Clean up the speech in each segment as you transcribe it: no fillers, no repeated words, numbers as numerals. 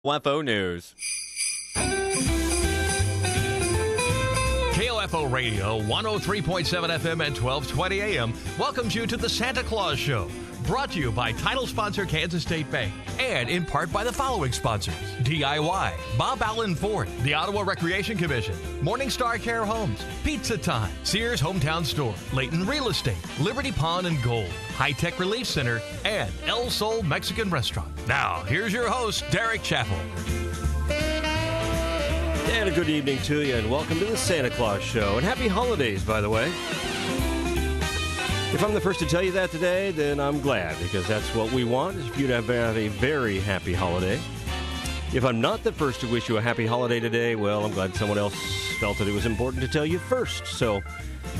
KOFO News. KOFO Radio, 103.7 FM and 1220 AM welcomes you to the Santa Claus Show. Brought to you by title sponsor Kansas State Bank and in part by the following sponsors: DIY, Bob Allen Ford, the Ottawa Recreation Commission, Morningstar Care Homes, Pizza Time, Sears Hometown Store, Layton Real Estate, Liberty Pawn and Gold, High Tech Relief Center, and El Sol Mexican Restaurant. Now, here's your host, Derek Chappell. And a good evening to you, and welcome to the Santa Claus Show. And happy holidays, by the way. If I'm the first to tell you that today, then I'm glad, because that's what we want, is for you to have a very happy holiday. If I'm not the first to wish you a happy holiday today, well, I'm glad someone else felt that it was important to tell you first. So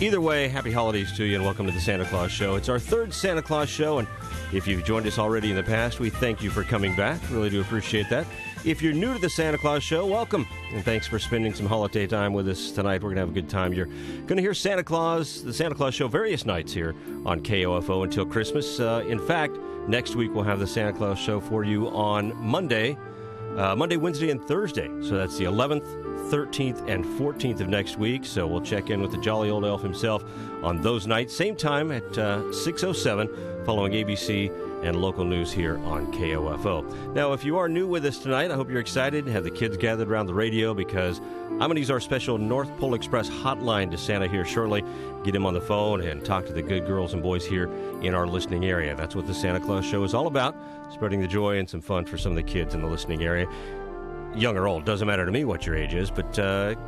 either way, happy holidays to you, and welcome to the Santa Claus Show. It's our third Santa Claus Show, and if you've joined us already in the past, we thank you for coming back. Really do appreciate that. If you're new to the Santa Claus Show, welcome, and thanks for spending some holiday time with us tonight. We're going to have a good time. You're going to hear Santa Claus, the Santa Claus Show, various nights here on KOFO until Christmas. In fact, next week we'll have the Santa Claus Show for you on Monday, Wednesday, and Thursday. So that's the 11th, 13th, and 14th of next week. So we'll check in with the jolly old elf himself on those nights. Same time at 6:07, following ABC and local news here on KOFO. Now, if you are new with us tonight, I hope you're excited to have the kids gathered around the radio, because I'm going to use our special North Pole Express hotline to Santa here shortly. Get him on the phone and talk to the good girls and boys here in our listening area. That's what the Santa Claus Show is all about, spreading the joy and some fun for some of the kids in the listening area. Young or old, doesn't matter to me what your age is, but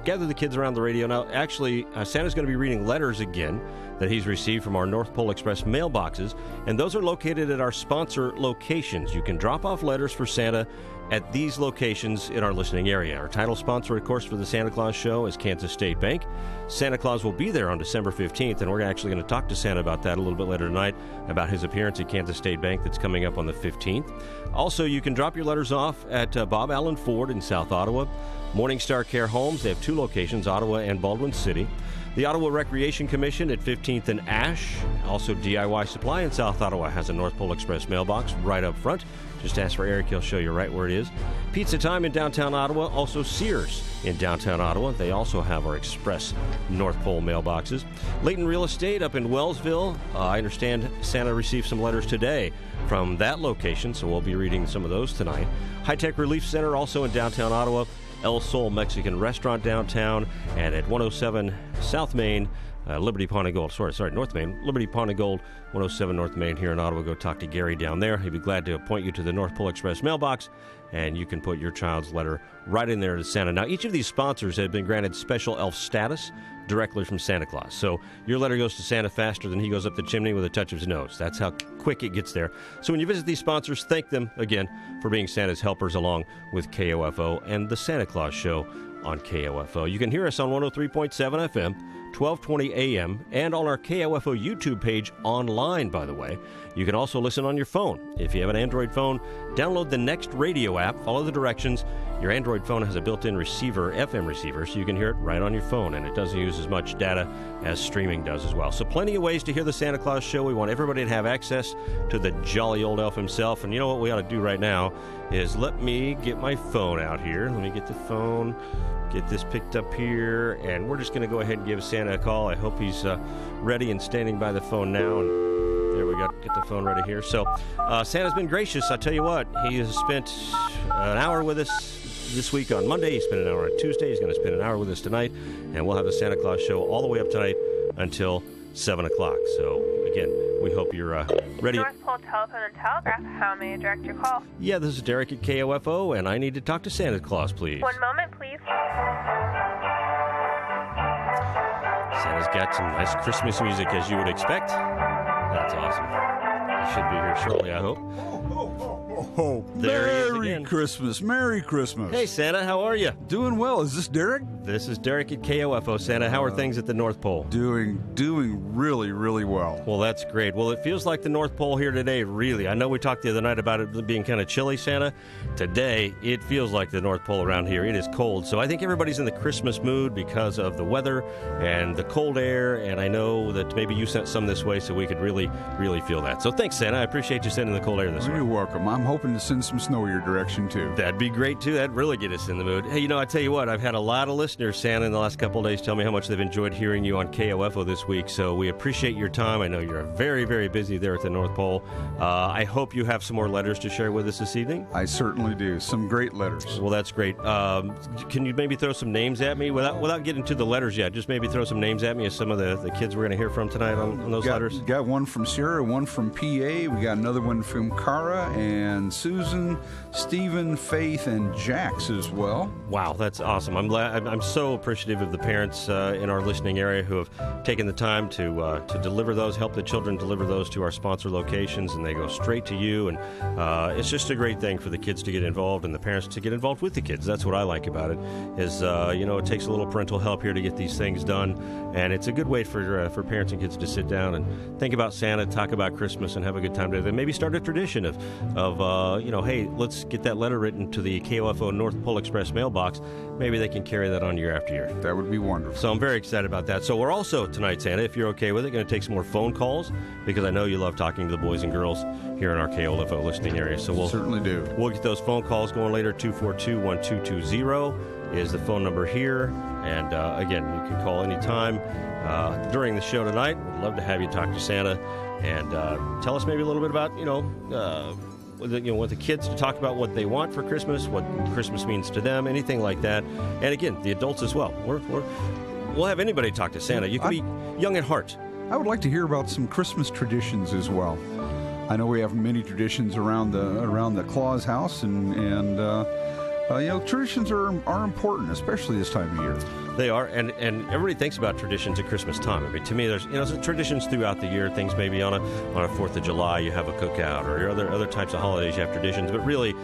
gather the kids around the radio. Now, actually, Santa's going to be reading letters again that he's received from our North Pole Express mailboxes, and those are located at our sponsor locations. You can drop off letters for Santa at these locations in our listening area. Our title sponsor, of course, for the Santa Claus Show is Kansas State Bank. Santa Claus will be there on December 15th, and we're actually going to talk to Santa about that a little bit later tonight, about his appearance at Kansas State Bank that's coming up on the 15th. Also, you can drop your letters off at Bob Allen Ford in South Ottawa, Morningstar Care Homes. They have two locations, Ottawa and Baldwin City. The Ottawa Recreation Commission at 15th and Ash. Also, DIY Supply in South Ottawa has a North Pole Express mailbox right up front. Just ask for Eric, he'll show you right where it is. Pizza Time in downtown Ottawa, also Sears in downtown Ottawa. They also have our Express North Pole mailboxes. Layton Real Estate up in Wellsville. I understand Santa received some letters today from that location, so we'll be reading some of those tonight. High Tech Relief Center also in downtown Ottawa. El Sol Mexican Restaurant downtown, and at 107 South Main, Liberty Pawn and Gold. North Main. Liberty Pawn and Gold, 107 North Main here in Ottawa. Go talk to Gary down there. He'd be glad to point you to the North Pole Express mailbox, and you can put your child's letter right in there to Santa. Now, each of these sponsors have been granted special elf status directly from Santa Claus. So your letter goes to Santa faster than he goes up the chimney with a touch of his nose. That's how quick it gets there. So when you visit these sponsors, thank them again for being Santa's helpers along with KOFO and the Santa Claus Show on KOFO. You can hear us on 103.7 FM, 1220 AM, and on our KOFO YouTube page online, by the way. You can also listen on your phone. If you have an Android phone, download the Next Radio app, follow the directions. Your Android phone has a built-in receiver, FM receiver, so you can hear it right on your phone, and it doesn't use as much data as streaming does as well. So plenty of ways to hear the Santa Claus Show. We want everybody to have access to the jolly old elf himself, and you know what we ought to do right now is let me get my phone out here. Let me get the phone, get this picked up here, and we're just going to go ahead and give Santa a call. I hope he's ready and standing by the phone now. And there we go. Get the phone ready here. So Santa's been gracious. I tell you what, he has spent an hour with us this week on Monday. He spent an hour on Tuesday. He's going to spend an hour with us tonight, and we'll have the Santa Claus Show all the way up tonight until 7 o'clock. So, again, we hope you're ready. North Pole Telephone and Telegraph, how may I direct your call? Yeah, this is Derek at KOFO, and I need to talk to Santa Claus, please. One moment, please. Santa's got some nice Christmas music, as you would expect. That's awesome. He should be here shortly, I hope. Oh, Merry Christmas. Merry Christmas. Hey, Santa, how are you? Doing well. Is this Derek? This is Derek at KOFO. Santa, how are things at the North Pole? Doing really, really well. Well, that's great. Well, it feels like the North Pole here today, really. I know we talked the other night about it being kind of chilly, Santa. Today, it feels like the North Pole around here. It is cold. So I think everybody's in the Christmas mood because of the weather and the cold air. And I know that maybe you sent some this way so we could really, really feel that. So thanks, Santa. I appreciate you sending the cold air this way. You're welcome. I'm hoping to send some snow your direction, too. That'd be great, too. That'd really get us in the mood. Hey, I tell you what, I've had a lot of listeners, Santa, in the last couple of days tell me how much they've enjoyed hearing you on KOFO this week, so we appreciate your time. I know you're very, very busy there at the North Pole. I hope you have some more letters to share with us this evening. I certainly do. Some great letters. Well, that's great. Can you maybe throw some names at me without getting to the letters yet? Just maybe throw some names at me of some of the kids we're going to hear from tonight on those letters. Got one from Sierra, one from PA. We got another one from Cara and Susan, Stephen, Faith, and Jax as well. Wow, that's awesome. I'm so appreciative of the parents in our listening area who have taken the time to deliver those, help the children deliver those to our sponsor locations, and they go straight to you. And it's just a great thing for the kids to get involved and the parents to get involved with the kids. That's what I like about it. Is it takes a little parental help here to get these things done, and it's a good way for parents and kids to sit down and think about Santa, talk about Christmas, and have a good time together. Maybe start a tradition of hey, let's get that letter written to the KOFO North Pole Express mailbox. Maybe they can carry that on year after year. That would be wonderful. So I'm very excited about that. So we're also tonight, Santa, if you're okay with it, going to take some more phone calls because I know you love talking to the boys and girls here in our KOFO listening area. So we'll certainly do. We'll get those phone calls going later. 242-1220 is the phone number here. And again, you can call anytime during the show tonight. We'd love to have you talk to Santa and tell us maybe a little bit about, with the kids to talk about what they want for Christmas, what Christmas means to them, anything like that. And again, the adults as well. We'll have anybody talk to Santa. You can be young at heart. I would like to hear about some Christmas traditions as well. I know we have many traditions around the Claus house, and traditions are important, especially this time of year. They are, and everybody thinks about traditions at Christmas time. I mean, to me, there's traditions throughout the year. Things maybe on a 4th of July you have a cookout, or other types of holidays you have traditions. But really,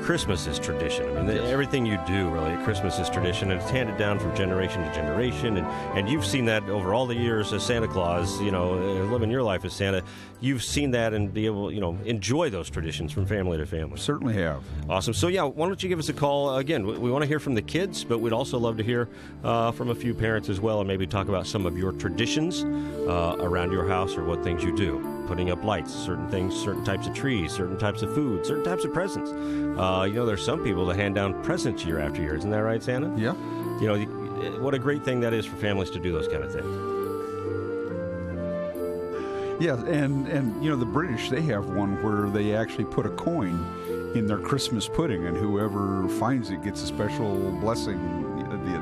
Christmas is tradition. I mean, everything you do really at Christmas is tradition, and it's handed down from generation to generation. And you've seen that over all the years as Santa Claus. Living your life as Santa, you've seen that and be able, enjoy those traditions from family to family. Certainly have. Awesome. So yeah, why don't you give us a call again? We want to hear from the kids, but we'd also love to hear from a few parents as well, and maybe talk about some of your traditions around your house or what things you do. Putting up lights, certain things, certain types of trees, certain types of food, certain types of presents. There's some people that hand down presents year after year. Isn't that right, Santa? Yeah. What a great thing that is for families to do those kind of things. Yeah, and the British, they have one where they actually put a coin in their Christmas pudding, and whoever finds it gets a special blessing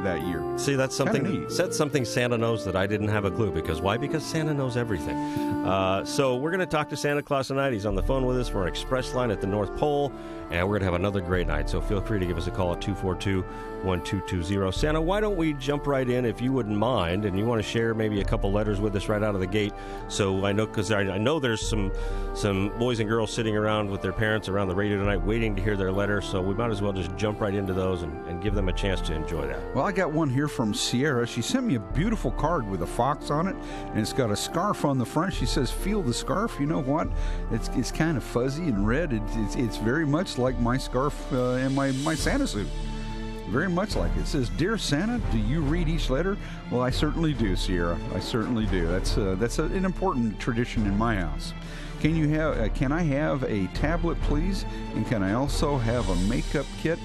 that year. See, that's something Santa knows that I didn't have a clue. Because why? Because Santa knows everything. So we're going to talk to Santa Claus tonight. He's on the phone with us for an express line at the North Pole, and we're going to have another great night. So feel free to give us a call at 242-1220. Santa, why don't we jump right in, if you wouldn't mind, and you want to share maybe a couple letters with us right out of the gate. So I know, because I know there's some boys and girls sitting around with their parents around the radio tonight waiting to hear their letter, so we might as well just jump right into those and give them a chance to enjoy that. Well, I got one here from Sierra. She sent me a beautiful card with a fox on it, and it's got a scarf on the front. She says, feel the scarf. You know what? It's kind of fuzzy and red. It's very much like my scarf and my Santa suit. Very much like it. It says, Dear Santa, do you read each letter? Well, I certainly do, Sierra. I certainly do. That's an important tradition in my house. Can I have a tablet, please? And can I also have a makeup kit,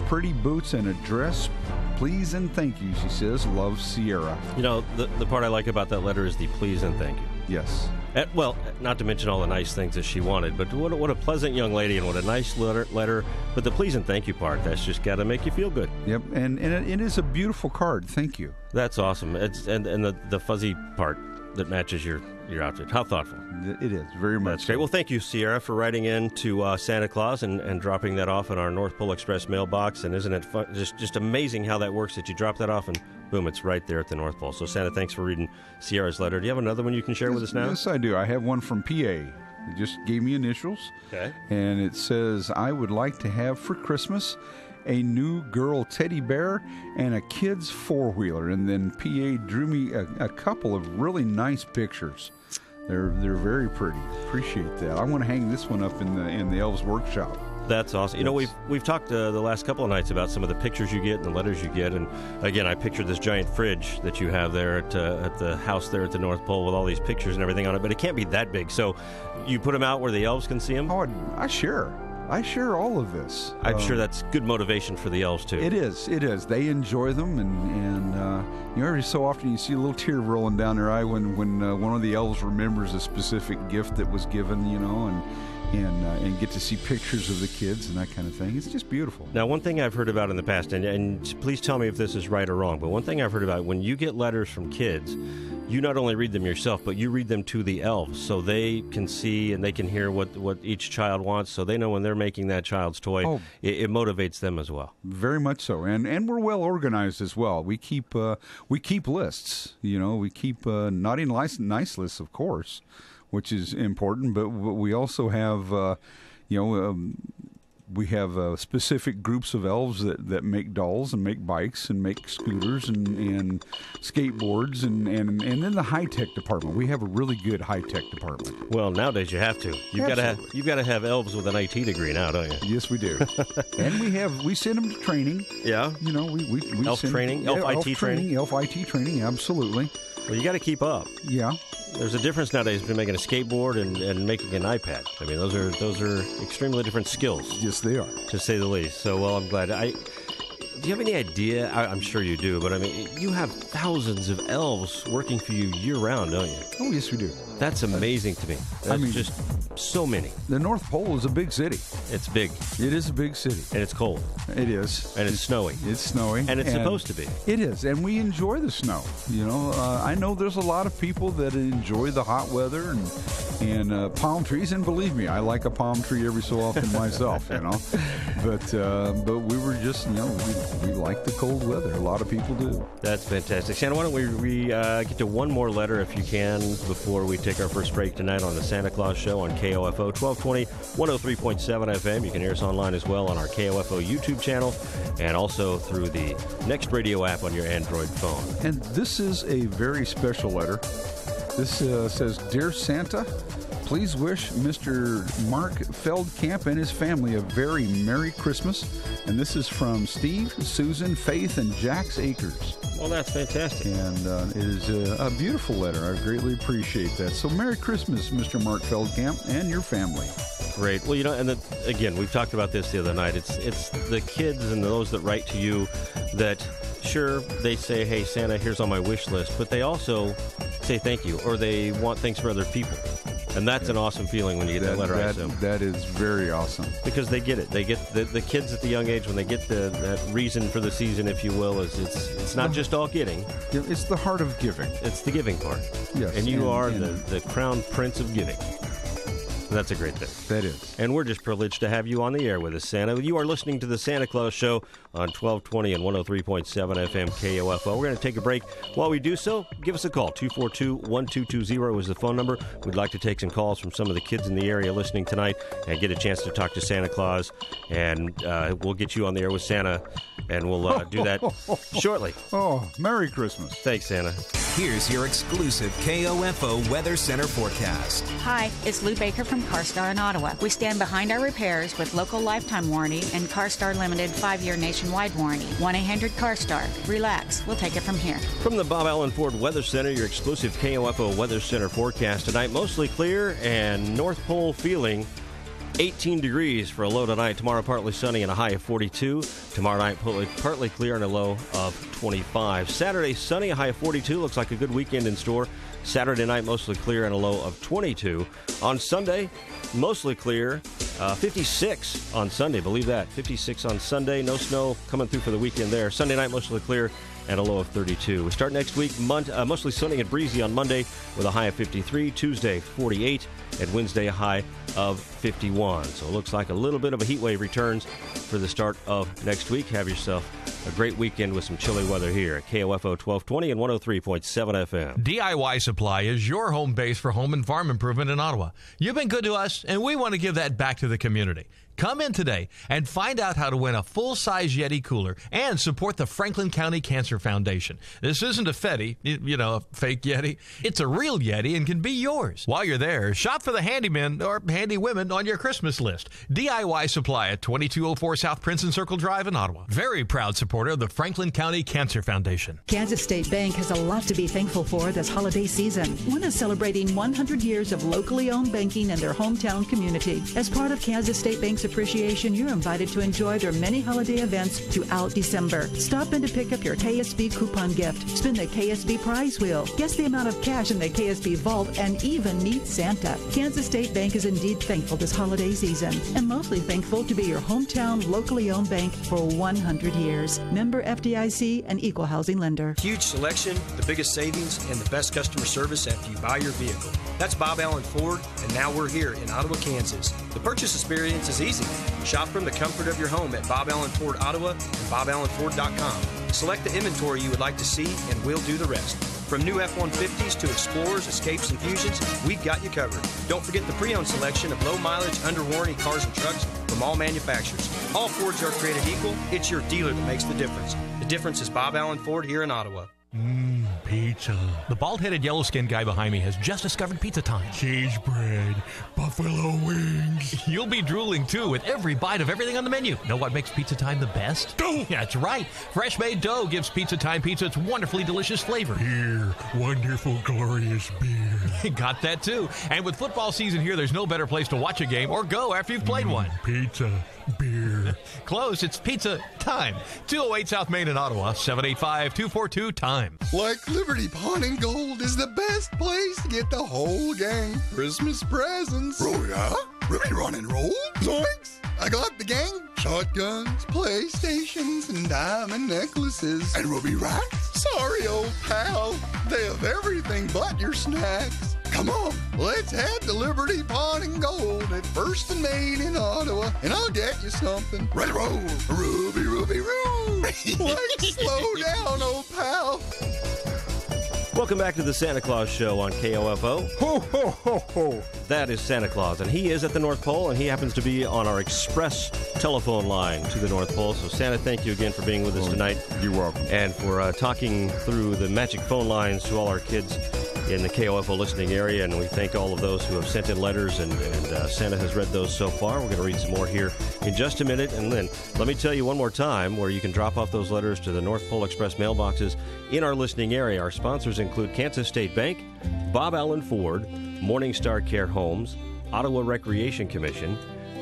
pretty boots, and a dress? Please and thank you, she says. Love, Sierra. The part I like about that letter is the please and thank you. Yes. Well, not to mention all the nice things that she wanted, but what a pleasant young lady, and what a nice letter. But the please and thank you part, that's just got to make you feel good. Yep, and it is a beautiful card. Thank you. That's awesome. And the fuzzy part that matches your outfit. How thoughtful. It is, very much. That's great. Well, thank you, Sierra, for writing in to Santa Claus and dropping that off in our North Pole Express mailbox. And isn't it fun? Just amazing how that works, that you drop that off and boom, it's right there at the North Pole. So, Santa, thanks for reading Sierra's letter. Do you have another one you can share with us now? Yes, I do. I have one from PA. It just gave me initials. Okay. And it says, I would like to have for Christmas a new girl teddy bear and a kid's four-wheeler. And then PA drew me a couple of really nice pictures. They're very pretty. Appreciate that. I want to hang this one up in the Elves Workshop. That's awesome. We've talked the last couple of nights about some of the pictures you get and the letters you get. And again, I pictured this giant fridge that you have there at the house there at the North Pole with all these pictures and everything on it. But it can't be that big. So you put them out where the elves can see them? Oh, I share. I share all of this. I'm sure that's good motivation for the elves, too. It is. They enjoy them, and every so often you see a little tear rolling down their eye when one of the elves remembers a specific gift that was given, and get to see pictures of the kids and that kind of thing. It's just beautiful. Now, one thing I've heard about in the past, and please tell me if this is right or wrong, but one thing I've heard about, when you get letters from kids, you not only read them yourself, but you read them to the elves, so they can see and they can hear what each child wants, so they know when they're making that child's toy, it motivates them as well. Very much so, and we're well organized as well. We keep lists. We keep naughty and nice lists, of course, which is important, but we also have, we have specific groups of elves that make dolls and make bikes and make scooters and skateboards and then the high-tech department. We have a really good high-tech department. Well, nowadays you have to. You've got to have elves with an IT degree now, don't you? Yes, we do. And we send them to training. Yeah. We elf training, elf IT training. Elf IT training, absolutely. Well, you got to keep up. Yeah. There's a difference nowadays between making a skateboard and making an iPad. I mean, those are extremely different skills. Yes, they are, to say the least. So, well, I'm glad. Do you have any idea? I'm sure you do, but I mean, you have thousands of elves working for you year-round, don't you? Oh, yes, we do. That's amazing to me. That's just so many. The North Pole is a big city. It's big. It is a big city. And it's cold. It is. And it's snowy. It's snowy. And it's supposed to be. It is. And we enjoy the snow. I know there's a lot of people that enjoy the hot weather and palm trees. And believe me, I like a palm tree every so often myself, But we were just, we like the cold weather. A lot of people do. That's fantastic. Santa, why don't we get to one more letter, if you can, before we take our first break tonight on the Santa Claus Show on KOFO 1220, 103.7 FM. You can hear us online as well on our KOFO YouTube channel and also through the Next Radio app on your Android phone. And this is a very special letter. This says, Dear Santa, please wish Mr. Mark Feldkamp and his family a very Merry Christmas. And this is from Steve, Susan, Faith, and Jax Akers. Well, that's fantastic. And it is a beautiful letter. I greatly appreciate that. So Merry Christmas, Mr. Mark Feldkamp and your family. Great. Well, and again, we've talked about this the other night. It's the kids and those that write to you that, sure, they say, hey, Santa, here's on my wish list, but they also say thank you, or they want things for other people. And that's an awesome feeling when you get that letter, I assume. That is very awesome. Because they get it. They get the kids at the young age, when they get that reason for the season, if you will, is it's not just all getting. It's the heart of giving. It's the giving part. Yes. And you are the crown prince of giving. That's a great thing. That is. And we're just privileged to have you on the air with us, Santa. You are listening to the Santa Claus Show on 1220 and 103.7 FM KOFO. We're going to take a break. While we do so, give us a call. 242-1220 is the phone number. We'd like to take some calls from some of the kids in the area listening tonight and get a chance to talk to Santa Claus. And we'll get you on the air with Santa, and we'll do that shortly. Oh, Merry Christmas. Thanks, Santa. Here's your exclusive KOFO Weather Center forecast. Hi, it's Lou Baker from CarStar in Ottawa. We stand behind our repairs with local lifetime warranty and CarStar Limited 5-year nationwide warranty. 1-800-CarStar. Relax. We'll take it from here. From the Bob Allen Ford Weather Center, your exclusive KOFO Weather Center forecast tonight. Mostly clear and North Pole feeling. 18 degrees for a low tonight. Tomorrow, partly sunny and a high of 42. Tomorrow night, partly clear and a low of 25. Saturday, sunny, a high of 42. Looks like a good weekend in store. Saturday night, mostly clear and a low of 22. On Sunday, mostly clear, 56 on Sunday. Believe that. 56 on Sunday. No snow coming through for the weekend there. Sunday night, mostly clear and a low of 32. We start next week, mostly sunny and breezy on Monday with a high of 53. Tuesday, 48. And Wednesday, a high of 51. So it looks like a little bit of a heat wave returns for the start of next week. Have yourself a great weekend with some chilly weather here at KOFO 1220 and 103.7 FM. DIY Supply is your home base for home and farm improvement in Ottawa. You've been good to us, and we want to give that back to the community. Come in today and find out how to win a full-size Yeti cooler and support the Franklin County Cancer Foundation. This isn't a Fetty, a fake Yeti. It's a real Yeti and can be yours. While you're there, shop for the handymen or handy women on your Christmas list. DIY Supply at 2204 South Princeton Circle Drive in Ottawa. Very proud supporter of the Franklin County Cancer Foundation. Kansas State Bank has a lot to be thankful for this holiday season. One is celebrating 100 years of locally owned banking in their hometown community. As part of Kansas State Bank's appreciation, you're invited to enjoy their many holiday events throughout December. Stop in to pick up your KSB coupon gift, spin the KSB prize wheel, guess the amount of cash in the KSB vault, and even meet Santa. Kansas State Bank is indeed thankful this holiday season, and mostly thankful to be your hometown, locally owned bank for 100 years. Member FDIC, an equal housing lender. Huge selection, the biggest savings, and the best customer service after you buy your vehicle. That's Bob Allen Ford, and now we're here in Ottawa, Kansas. The purchase experience is easy. Shop from the comfort of your home at Bob Allen Ford Ottawa and BobAllenFord.com. Select the inventory you would like to see, and we'll do the rest. From new F-150s to Explorers, Escapes, and Fusions, we've got you covered. Don't forget the pre-owned selection of low-mileage, under-warranty cars and trucks from all manufacturers. All Fords are created equal. It's your dealer that makes the difference. The difference is Bob Allen Ford here in Ottawa. Pizza. The bald-headed, yellow-skinned guy behind me has just discovered pizza time. Cheese bread, buffalo wings. You'll be drooling, too, with every bite of everything on the menu. Know what makes pizza time the best? Dough. Yeah, that's right. Fresh-made dough gives pizza time pizza its wonderfully delicious flavor. Beer, wonderful, glorious beer. Got that, too. And with football season here, there's no better place to watch a game or go after you've played one. Pizza, beer. Close, it's pizza time. 208 South Main in Ottawa, 785-242-TIME. Like Liberty Pawn and Gold is the best place to get the whole gang Christmas presents. Oh yeah? Really run and roll? Zoinks! I got the gang shotguns, PlayStations, and diamond necklaces. And Ruby Racks? Sorry, old pal. They have everything but your snacks. Come on, let's head to Liberty Pawn and Gold at 1st and Main in Ottawa, and I'll get you something. Ready to roll. Ruby, Ruby, Roo. Like, slow down, old pal. Welcome back to the Santa Claus Show on KOFO. Ho, ho, ho, ho. That is Santa Claus, and he is at the North Pole, and he happens to be on our express telephone line to the North Pole. So, Santa, thank you again for being with us tonight. You're welcome. And for talking through the magic phone lines to all our kids in the KOFO listening area, and we thank all of those who have sent in letters, and Santa has read those so far. We're going to read some more here in just a minute, and then let me tell you one more time where you can drop off those letters to the North Pole Express mailboxes in our listening area. Our sponsors include Kansas State Bank, Bob Allen Ford, Morningstar Care Homes, Ottawa Recreation Commission,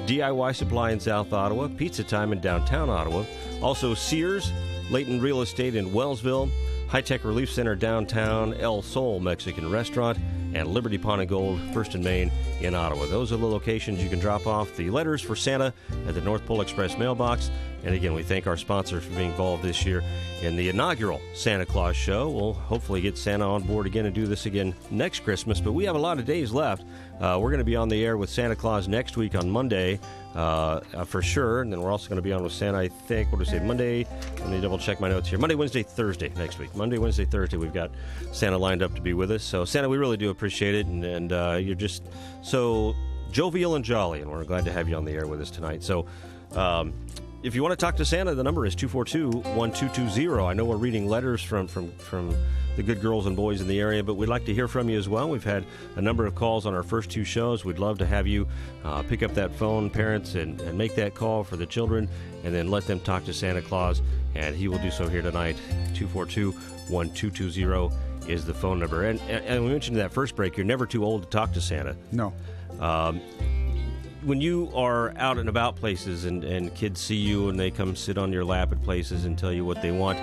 DIY Supply in South Ottawa, Pizza Time in downtown Ottawa, also Sears, Leighton Real Estate in Wellsville, High-Tech Relief Center downtown, El Sol Mexican Restaurant, and Liberty Pawn and Gold, 1st and Main in Ottawa. Those are the locations you can drop off the letters for Santa at the North Pole Express mailbox. And again, we thank our sponsors for being involved this year in the inaugural Santa Claus Show. We'll hopefully get Santa on board again and do this again next Christmas, but we have a lot of days left. We're going to be on the air with Santa Claus next week on Monday, for sure, and then we're also going to be on with Santa, I think, what do we say, Monday? Let me double check my notes here. Monday, Wednesday, Thursday next week. Monday, Wednesday, Thursday, we've got Santa lined up to be with us. So, Santa, we really do appreciate it, and you're just so jovial and jolly, and we're glad to have you on the air with us tonight. So, if you want to talk to Santa, the number is 242-1220. I know we're reading letters from the good girls and boys in the area, but we'd like to hear from you as well. We've had a number of calls on our first two shows. We'd love to have you pick up that phone, parents, and make that call for the children, and then let them talk to Santa Claus, and he will do so here tonight. 242-1220 is the phone number. And we mentioned in that first break, you're never too old to talk to Santa. No. When you are out and about places and kids see you and they come sit on your lap at places and tell you what they want,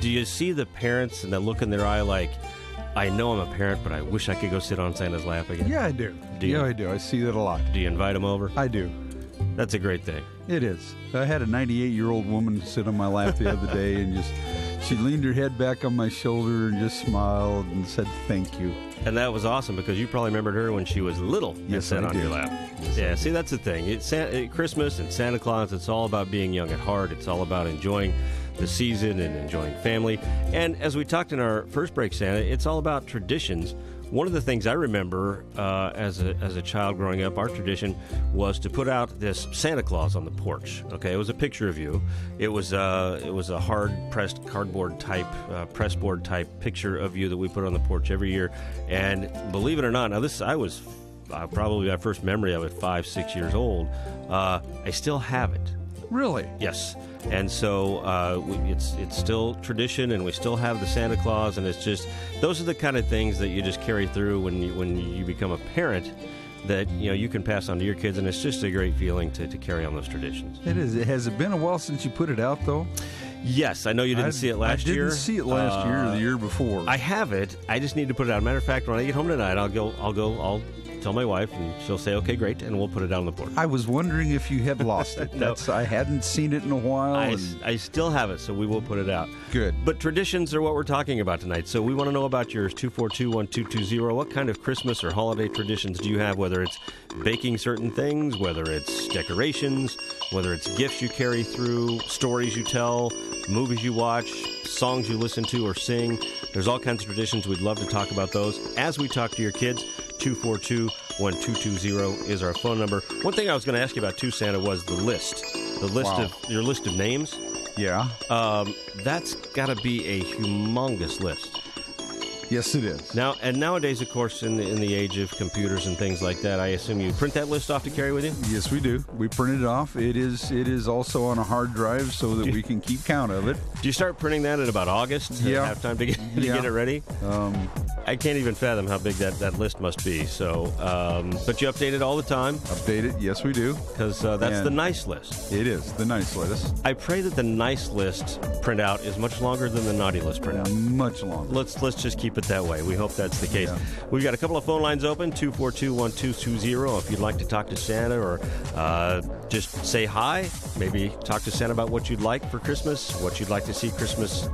do you see the parents and that look in their eye like, I know I'm a parent, but I wish I could go sit on Santa's lap again? Yeah, I do. I do. I see that a lot. Do you invite them over? I do. That's a great thing. It is. I had a 98-year-old woman sit on my lap the other day, and she leaned her head back on my shoulder and just smiled and said thank you. And that was awesome because you probably remembered her when she was little and sat on your lap. Yes, yeah, see, that's the thing. It's Christmas and Santa Claus, it's all about being young at heart. It's all about enjoying the season and enjoying family. And as we talked in our first break, Santa, it's all about traditions. One of the things I remember as a child growing up, our tradition was to put out this Santa Claus on the porch. Okay, it was a picture of you. It was a hard pressed cardboard type, pressboard type picture of you that we put on the porch every year. And believe it or not, now I was probably my first memory of it 5-6 years old. I still have it. Really? Yes. And so it's still tradition, and we still have the Santa Claus, and it's just those are the kind of things that you just carry through when you become a parent, that you can pass on to your kids, and it's just a great feeling to carry on those traditions. It is. Has it been a while since you put it out, though? Yes, I know you didn't see it last year. I didn't see it last year or the year before. I have it. I just need to put it out. Matter of fact, when I get home tonight, I'll tell my wife, and she'll say, "Okay, great," and we'll put it down on the board. I was wondering if you had lost it. No. I hadn't seen it in a while. I still have it, so we will put it out. Good. But traditions are what we're talking about tonight. So we want to know about yours, 242-1220. What kind of Christmas or holiday traditions do you have, whether it's baking certain things, whether it's decorations, whether it's gifts you carry through, stories you tell, movies you watch, songs you listen to or sing. There's all kinds of traditions. We'd love to talk about those as we talk to your kids. 242-1220 is our phone number. One thing I was going to ask you about too, Santa, was the list. Your list of names. Yeah. That's got to be a humongous list. Yes, it is. Nowadays, of course, in the age of computers and things like that, I assume you print that list off to carry with you? Yes, we do. We print it off. It is also on a hard drive so that we can keep count of it. Do you start printing that at about August? Yeah. Have time to get it ready? I can't even fathom how big that list must be. So, but you update it all the time? Update it, yes, we do. Because that's the nice list. It is, the nice list. I pray that the nice list printout is much longer than the naughty list printout. Much longer. Let's just keep it that way. We hope that's the case. Yeah. We've got a couple of phone lines open, 242-1220. If you'd like to talk to Santa or just say hi, maybe talk to Santa about what you'd like for Christmas, what you'd like to see Christmas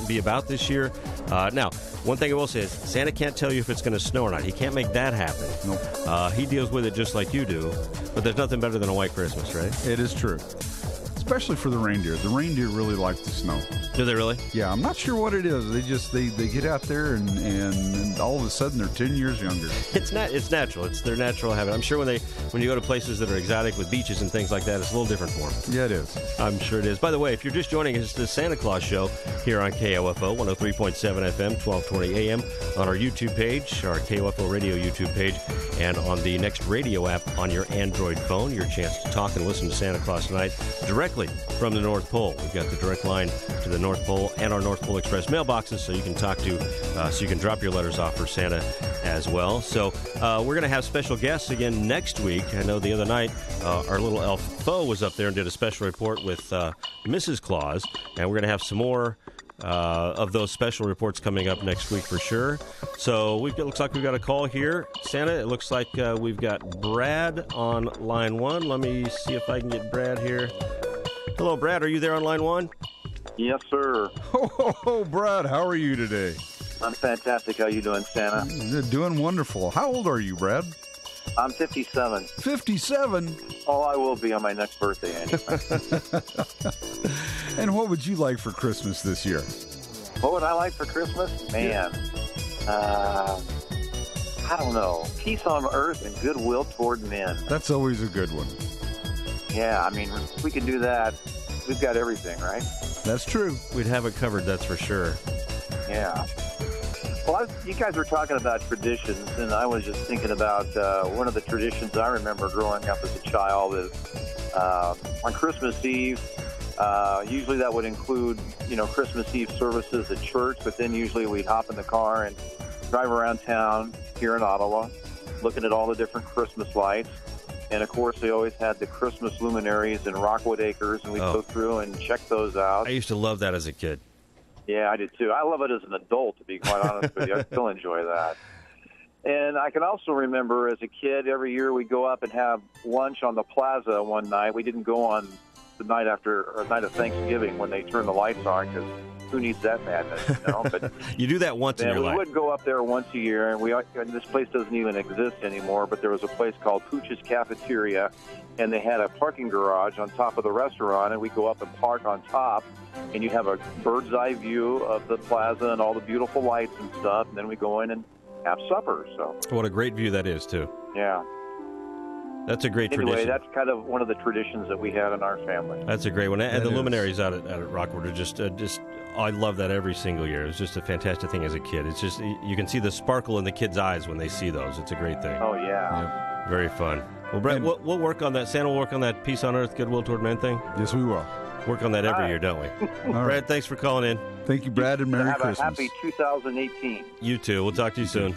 be about this year. Now, one thing I will say is Santa can't tell you if it's going to snow or not. He can't make that happen. Nope. He deals with it just like you do, but there's nothing better than a white Christmas, right? It is true. Especially for the reindeer. The reindeer really like the snow. Do they really? Yeah, I'm not sure what it is. They get out there and all of a sudden they're 10 years younger. It's natural. It's their natural habit. I'm sure when you go to places that are exotic with beaches and things like that, it's a little different for them. Yeah, it is. I'm sure it is. By the way, if you're just joining us, it's the Santa Claus Show here on KOFO 103.7 FM, 1220 AM, on our YouTube page, our KOFO Radio YouTube page, and on the Next Radio app on your Android phone. Your chance to talk and listen to Santa Claus tonight directly from the North Pole. We've got the direct line to the North Pole and our North Pole Express mailboxes, so you can talk to, so you can drop your letters off for Santa as well. So we're going to have special guests again next week. I know the other night our little elf Fo was up there and did a special report with Mrs. Claus, and we're going to have some more of those special reports coming up next week for sure. So looks like we've got a call here. Santa, it looks like we've got Brad on line one. Let me see if I can get Brad here. Hello, Brad. Are you there on line one? Yes, sir. Oh, Brad, how are you today? I'm fantastic. How you doing, Santa? Doing wonderful. How old are you, Brad? I'm 57. 57? Oh, I will be on my next birthday anyway. And what would you like for Christmas this year? What would I like for Christmas? Man, I don't know. Peace on earth and goodwill toward men. That's always a good one. Yeah, I mean, if we can do that, we've got everything, right? That's true. We'd have it covered, that's for sure. Yeah. Well, you guys were talking about traditions, and I was just thinking about one of the traditions I remember growing up as a child is on Christmas Eve. Usually that would include, Christmas Eve services at church, but then usually we'd hop in the car and drive around town here in Ottawa, looking at all the different Christmas lights. And, of course, they always had the Christmas luminaries in Rockwood Acres, and we'd go through and check those out. I used to love that as a kid. Yeah, I did too. I love it as an adult, to be quite honest with you. I still enjoy that. And I can also remember as a kid, every year we'd go up and have lunch on the plaza one night. We didn't go on the night of Thanksgiving when they turned the lights on, because who needs that madness, But you do that once in your life. We would go up there once a year, and this place doesn't even exist anymore, but there was a place called Pooch's Cafeteria, and they had a parking garage on top of the restaurant, and we'd go up and park on top, and you'd have a bird's eye view of the plaza and all the beautiful lights and stuff, and then we go in and have supper. So what a great view that is, too. Yeah. That's a great tradition. Anyway, that's kind of one of the traditions that we had in our family. That's a great one. And the luminaries out at Rockwood are just I love that every single year. It's just a fantastic thing as a kid. It's just, you can see the sparkle in the kids' eyes when they see those. It's a great thing. Oh, yeah. Yep. Very fun. Well, Brett, we'll work on that. Santa will work on that peace on earth, goodwill toward men thing. Yes, we will. Work on that every year, don't we? Brad, thanks for calling in. Thank you, Brad, and Merry Christmas. Have a happy 2018. You too. We'll talk to you soon.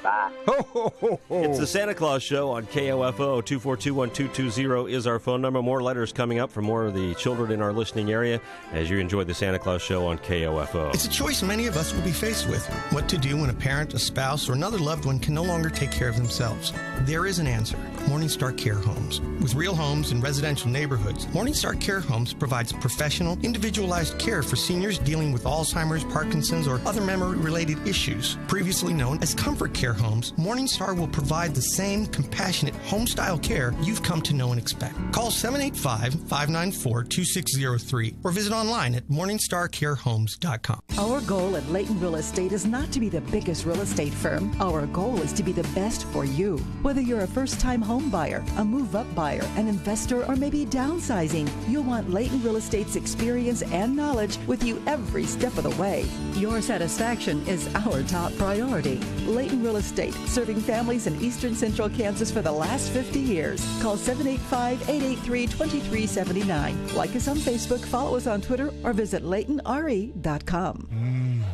Bye. Ho, ho, ho, ho. It's the Santa Claus Show on KOFO. 242-1220 is our phone number. More letters coming up from more of the children in our listening area as you enjoy the Santa Claus Show on KOFO. It's a choice many of us will be faced with. What to do when a parent, a spouse, or another loved one can no longer take care of themselves. There is an answer. Morningstar Care Homes. With real homes in residential neighborhoods, Morningstar Care Homes provides professional, individualized care for seniors dealing with Alzheimer's, Parkinson's, or other memory-related issues. Previously known as Comfort Care Homes, Morningstar will provide the same compassionate home-style care you've come to know and expect. Call 785-594-2603 or visit online at morningstarcarehomes.com. Our goal at Layton Real Estate is not to be the biggest real estate firm. Our goal is to be the best for you. Whether you're a first-time home buyer, a move-up buyer, an investor, or maybe downsizing, you'll want Layton Real Estate's experience and knowledge with you every step of the way. Your satisfaction is our top priority. Layton Real Estate, serving families in eastern central Kansas for the last 50 years. Call 785-883-2379. Like us on Facebook, follow us on Twitter, or visit LaytonRE.com.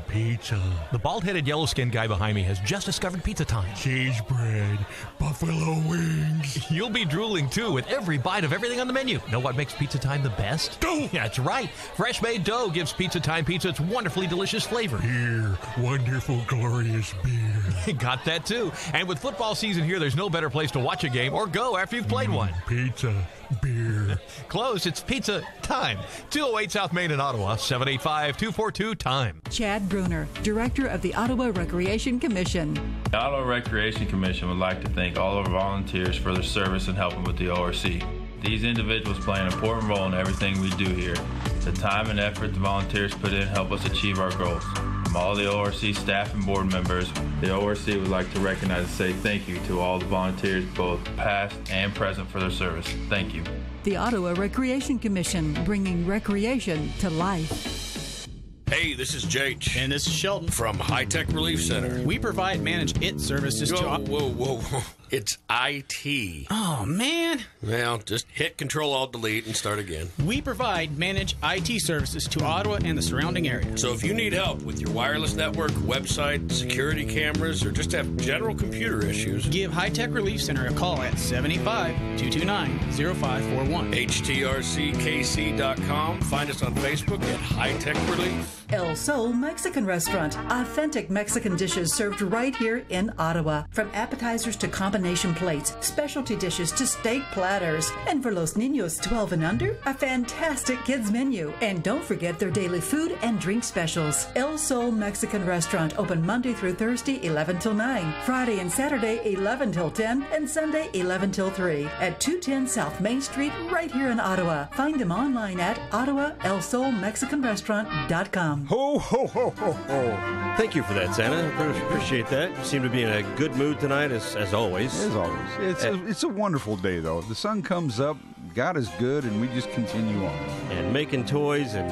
Pizza. The bald-headed, yellow-skinned guy behind me has just discovered pizza time. Cheese bread. Buffalo wings. You'll be drooling, too, with every bite of everything on the menu. Know what makes pizza time the best? Dough. That's right. Fresh-made dough gives pizza time pizza its wonderfully delicious flavor. Beer. Wonderful, glorious beer. Got that, too. And with football season here, there's no better place to watch a game or go after you've played one. Pizza. Beer. Close. It's pizza time. 208 South Main in Ottawa, 785-242-TIME. Chad Bruner, Director of the Ottawa Recreation Commission. The Ottawa Recreation Commission would like to thank all of our volunteers for their service in helping with the ORC. These individuals play an important role in everything we do here. The time and effort the volunteers put in help us achieve our goals. From all the ORC staff and board members, the ORC would like to recognize and say thank you to all the volunteers, both past and present, for their service. Thank you. The Ottawa Recreation Commission, bringing recreation to life. Hey, this is Jake. And this is Shelton. From High Tech Relief Center. We provide managed IT services to... Whoa. It's IT. Oh, man. Well, just hit Control-Alt-Delete and start again. We provide managed IT services to Ottawa and the surrounding area. So if you need help with your wireless network, website, security cameras, or just have general computer issues, give High Tech Relief Center a call at 785-229-0541. HTRCKC.com. Find us on Facebook at High Tech Relief. El Sol Mexican Restaurant. Authentic Mexican dishes served right here in Ottawa. From appetizers to combination plates, specialty dishes to steak platters. And for los niños 12 and under, a fantastic kids menu. And don't forget their daily food and drink specials. El Sol Mexican Restaurant, open Monday through Thursday, 11 till 9. Friday and Saturday, 11 till 10. And Sunday, 11 till 3. At 210 South Main Street, right here in Ottawa. Find them online at OttawaElSolMexicanRestaurant.com. Ho, ho, ho, ho, ho. Thank you for that, Santa. Appreciate that. You seem to be in a good mood tonight, as always. As always. It's a wonderful day, though. The sun comes up, God is good, and we just continue on. And making toys and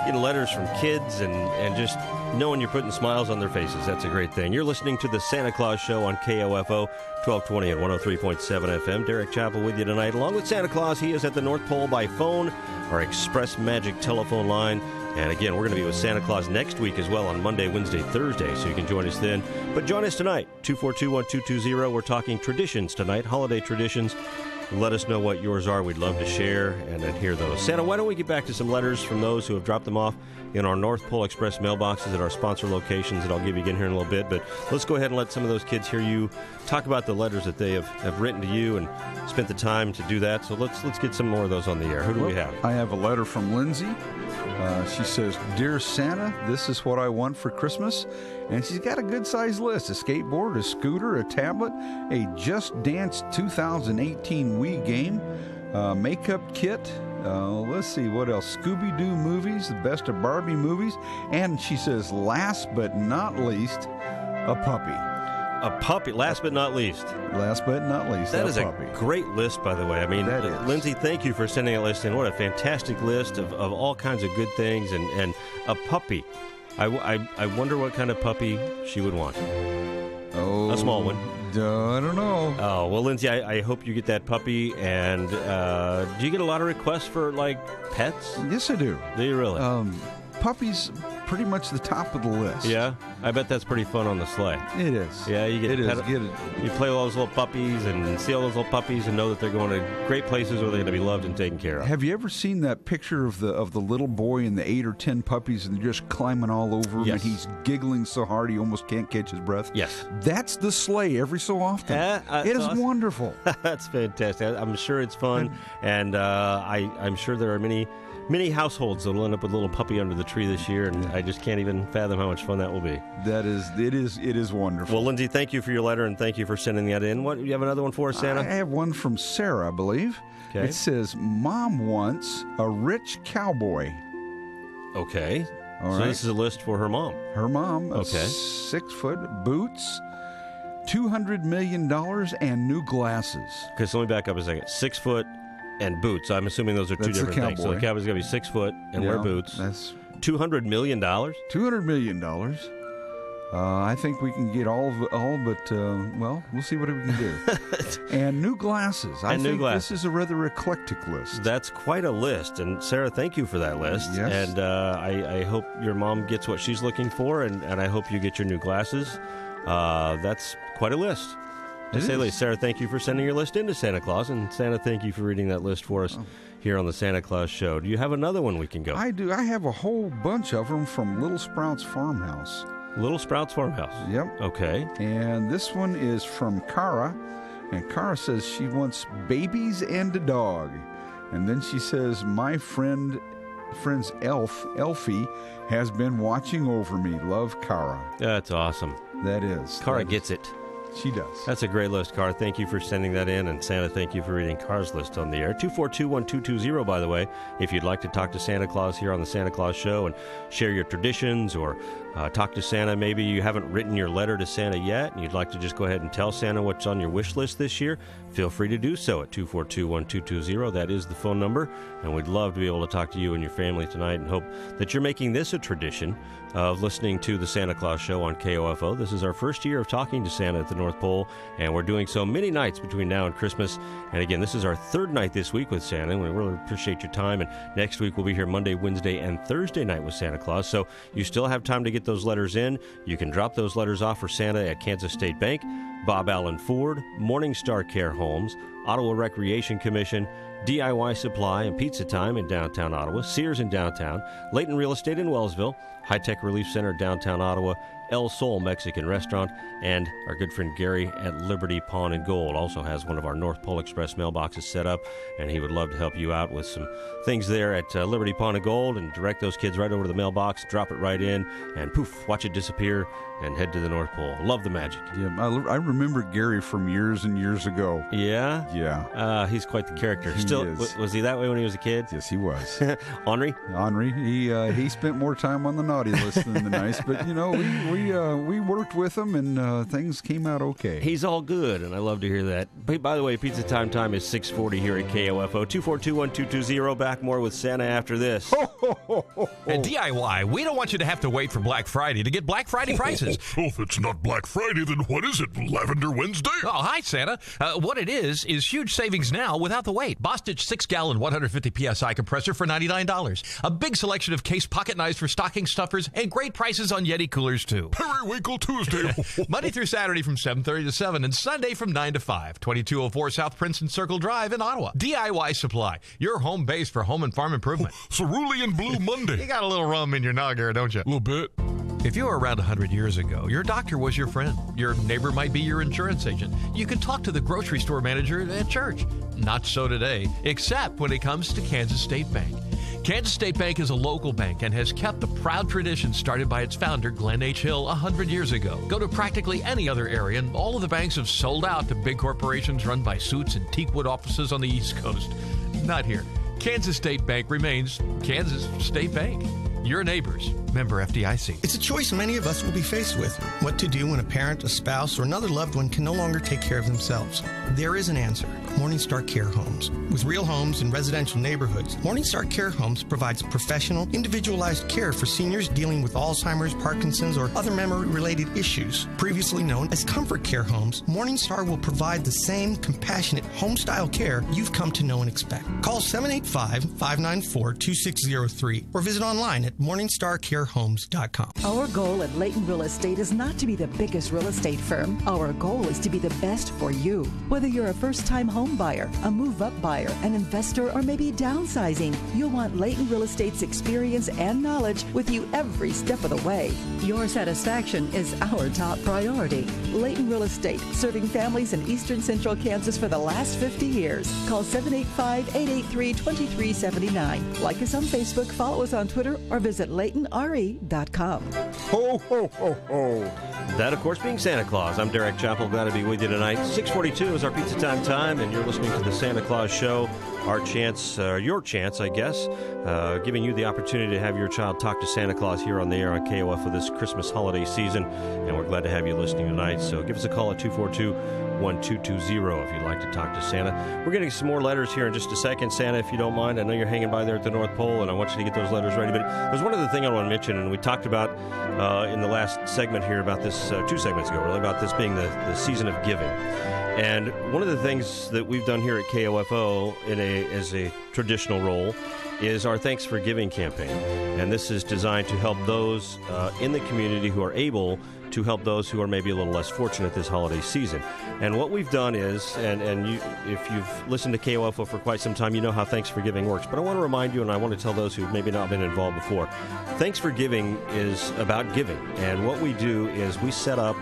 getting letters from kids and just knowing you're putting smiles on their faces. That's a great thing. You're listening to the Santa Claus Show on KOFO, 1220 and 103.7 FM. Derek Chappell with you tonight. Along with Santa Claus, he is at the North Pole by phone, our Express Magic telephone line. And again, we're going to be with Santa Claus next week as well on Monday, Wednesday, Thursday, so you can join us then. But join us tonight, 242-1220. We're talking traditions tonight, holiday traditions. Let us know what yours are. We'd love to share and hear those. Santa, why don't we get back to some letters from those who have dropped them off in our North Pole Express mailboxes at our sponsor locations that I'll give you again here in a little bit. But let's go ahead and let some of those kids hear you talk about the letters that they have written to you and spent the time to do that. So let's get some more of those on the air. Who do we have? I have a letter from Lindsay. She says, Dear Santa, this is what I want for Christmas. And she's got a good-sized list: a skateboard, a scooter, a tablet, a Just Dance 2018 Wii game, makeup kit, let's see, what else? Scooby-Doo movies, the best of Barbie movies. And she says, last but not least, a puppy. A puppy, last but not least. Last but not least, that is puppy. A great list, by the way. I mean, Lindsay, thank you for sending a list in. What a fantastic list of all kinds of good things. And a puppy. I wonder what kind of puppy she would want. Oh, a small one. I don't know. Oh, well, Lindsay, I hope you get that puppy. And do you get a lot of requests for, like, pets? Yes, I do. Do you really? Puppies pretty much the top of the list. Yeah, I bet that's pretty fun on the sleigh. It is. Yeah, you get you play with all those little puppies and see all those little puppies and know that they're going to great places where they're going to be loved and taken care of. Have you ever seen that picture of the little boy and the 8 or 10 puppies and they're just climbing all over him Yes. and he's giggling so hard he almost can't catch his breath? Yes. That's the sleigh every so often. It is awesome. Wonderful. That's fantastic. I'm sure it's fun, and I'm sure there are many households that will end up with a little puppy under the tree this year, and I just can't even fathom how much fun that will be. It is wonderful. Well, Lindsay, thank you for your letter, and thank you for sending that in. What, you have another one for us, Santa? I have one from Sarah, I believe. Okay. It says, Mom wants a rich cowboy. Okay. All so right. this is a list for her mom. Her mom, Okay. 6 foot, boots, $200 million, and new glasses. Okay, so let me back up a second. 6 foot and boots. I'm assuming those are two That's the different things. So the cowboy. cowboy's got to be 6 foot and wear Yeah, boots. That's $200 million? $200 million. I think we can get all, but well, we'll see what we can do. And new glasses. I And new think glasses. this is a rather eclectic list. That's quite a list. And Sarah, thank you for that list. Yes. And I hope your mom gets what she's looking for, and I hope you get your new glasses. That's quite a list. To say the least. Sarah, thank you for sending your list into Santa Claus, and Santa, thank you for reading that list for us here on the Santa Claus Show. Do you have another one we can go? I do. I have a whole bunch of them from Little Sprouts Farmhouse. Little Sprouts Farmhouse. Yep. Okay. And this one is from Cara, and Cara says she wants babies and a dog. And then she says, my friend's Elfie has been watching over me. Love, Cara. That's awesome. That is. Cara gets it. She does. That's a great list, Cara. Thank you for sending that in. And Santa, thank you for reading Cara's list on the air. 242-1220, by the way, if you'd like to talk to Santa Claus here on the Santa Claus Show and share your traditions or talk to Santa. Maybe you haven't written your letter to Santa yet and you'd like to just go ahead and tell Santa what's on your wish list this year. Feel free to do so at 242-1220. That is the phone number. And we'd love to be able to talk to you and your family tonight and hope that you're making this a tradition of listening to the Santa Claus Show on KOFO. This is our first year of talking to Santa at the North Pole, and we're doing so many nights between now and Christmas. And again, this is our third night this week with Santa, and we really appreciate your time. And next week we'll be here Monday, Wednesday, and Thursday night with Santa Claus. So you still have time to get those letters in. You can drop those letters off for Santa at Kansas State Bank, Bob Allen Ford, Morningstar Care Homes, Ottawa Recreation Commission, DIY Supply and Pizza Time in downtown Ottawa, Sears in downtown, Leighton Real Estate in Wellsville, High Tech Relief Center downtown Ottawa, El Sol Mexican Restaurant, and our good friend Gary at Liberty Pawn and Gold also has one of our North Pole Express mailboxes set up, and he would love to help you out with some things there at Liberty Pawn and Gold and direct those kids right over to the mailbox, drop it right in, and poof, watch it disappear and head to the North Pole. Love the magic. Yeah, I remember Gary from years and years ago. Yeah? Yeah. He's quite the character. He Still, is. Was he that way when he was a kid? Yes, he was. Henri? Henri. He spent more time on the naughty list than the nice, but you know, we worked with him and things came out okay. He's all good, and I love to hear that. By the way, Pizza Time is 6:40 here at KOFO. 242-1220. Back more with Santa after this. At DIY, we don't want you to have to wait for Black Friday to get Black Friday prices. Oh, if it's not Black Friday, then what is it? Lavender Wednesday? Oh, hi, Santa. What it is huge savings now without the wait. Bostitch 6-gallon 150 PSI compressor for $99. A big selection of case pocket knives for stocking stuffers and great prices on Yeti coolers, too. Periwinkle Tuesday. Monday through Saturday from 7:30 to 7 and Sunday from 9 to 5. 2204 South Princeton Circle Drive in Ottawa. DIY Supply, your home base for home and farm improvement. Cerulean Blue Monday. You got a little rum in your noggin, don't you? A little bit. If you were around 100 years ago, your doctor was your friend. Your neighbor might be your insurance agent. You could talk to the grocery store manager at church. Not so today, except when it comes to Kansas State Bank. Kansas State Bank is a local bank and has kept the proud tradition started by its founder, Glenn H. Hill, 100 years ago. Go to practically any other area, and all of the banks have sold out to big corporations run by suits and teakwood offices on the East Coast. Not here. Kansas State Bank remains Kansas State Bank. Your neighbors. Member FDIC. It's a choice many of us will be faced with. What to do when a parent, a spouse, or another loved one can no longer take care of themselves. There is an answer. Morningstar Care Homes. With real homes in residential neighborhoods, Morningstar Care Homes provides professional, individualized care for seniors dealing with Alzheimer's, Parkinson's, or other memory-related issues. Previously known as Comfort Care Homes, Morningstar will provide the same compassionate home-style care you've come to know and expect. Call 785-594-2603 or visit online at MorningstarCareHomes.com. Our goal at Layton Real Estate is not to be the biggest real estate firm. Our goal is to be the best for you. Whether you're a first-time home buyer, a move-up buyer, an investor, or maybe downsizing, you'll want Layton Real Estate's experience and knowledge with you every step of the way. Your satisfaction is our top priority. Layton Real Estate, serving families in eastern central Kansas for the last 50 years. Call 785-883-2379. Like us on Facebook, follow us on Twitter, or visit LaytonRE.com. Ho, ho, ho, ho. That, of course, being Santa Claus. I'm Derek Chappell. Glad to be with you tonight. 6:42 is our pizza time, and you're listening to the Santa Claus Show. Our chance, your chance, I guess, giving you the opportunity to have your child talk to Santa Claus here on the air on KOF for this Christmas holiday season. And we're glad to have you listening tonight. So give us a call at 242-1220 if you'd like to talk to Santa. We're getting some more letters here in just a second, Santa, if you don't mind. I know you're hanging by there at the North Pole, and I want you to get those letters ready. But there's one other thing I want to mention, and we talked about in the last segment here about this, 2 segments ago, really, about this being the season of giving. And one of the things that we've done here at KOFO as a traditional role is our Thanks for Giving campaign. And this is designed to help those in the community who are able to help those who are maybe a little less fortunate this holiday season. And what we've done is, and you, if you've listened to KOFO for quite some time, you know how Thanks for Giving works. But I want to remind you, and I want to tell those who've maybe not been involved before, Thanks for Giving is about giving. And what we do is we set up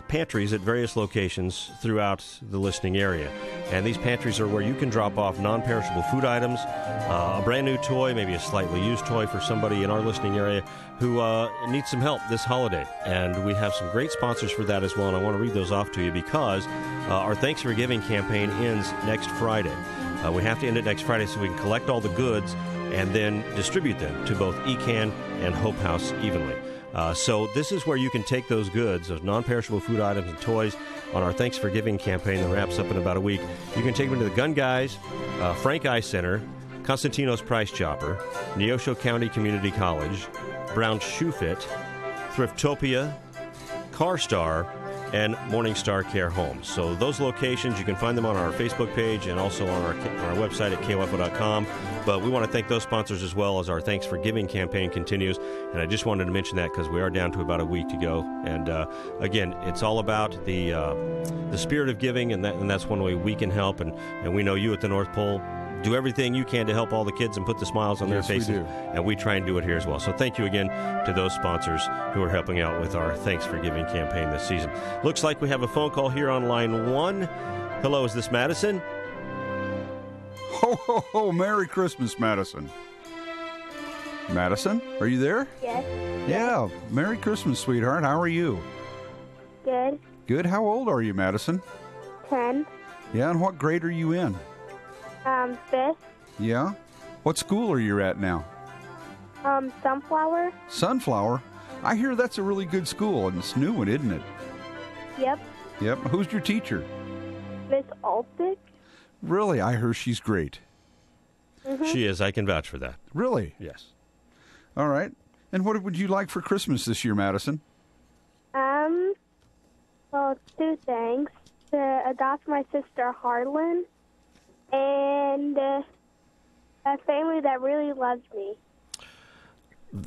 pantries at various locations throughout the listening area. And these pantries are where you can drop off non-perishable food items, a brand new toy, maybe a slightly used toy for somebody in our listening area who needs some help this holiday. And we have some great sponsors for that as well, and I want to read those off to you because our Thanks for Giving campaign ends next Friday. We have to end it next Friday so we can collect all the goods and then distribute them to both ECAN and Hope House evenly. So this is where you can take those goods, those non-perishable food items and toys, on our Thanks for Giving campaign that wraps up in about a week. You can take them to the Gun Guys, Frank Eye Center, Constantino's Price Chopper, Neosho County Community College, Brown Shoe Fit, Thriftopia, CarStar, and Morningstar Care Homes. So those locations, you can find them on our Facebook page and also on our website at KOFO.com. But we want to thank those sponsors as well as our Thanks for Giving campaign continues. And I just wanted to mention that because we are down to about a week to go. And again, it's all about the spirit of giving, and that's one way we can help. And we know you at the North Pole do everything you can to help all the kids and put the smiles on their faces. We do. And we try and do it here as well. So thank you again to those sponsors who are helping out with our Thanks for Giving campaign this season. Looks like we have a phone call here on line 1. Hello, is this Madison? Ho, ho, ho. Merry Christmas, Madison. Madison, are you there? Yes. Yeah. Merry Christmas, sweetheart. How are you? Good. Good. How old are you, Madison? 10. Yeah, and what grade are you in? 5th. Yeah? What school are you at now? Sunflower. Sunflower? I hear that's a really good school, and it's new one, isn't it? Yep. Yep. Who's your teacher? Miss Altick. Really? I hear she's great. Mm-hmm. She is. I can vouch for that. Really? Yes. All right. And what would you like for Christmas this year, Madison? Well, 2 things. To adopt my sister Harlan and a family that really loves me.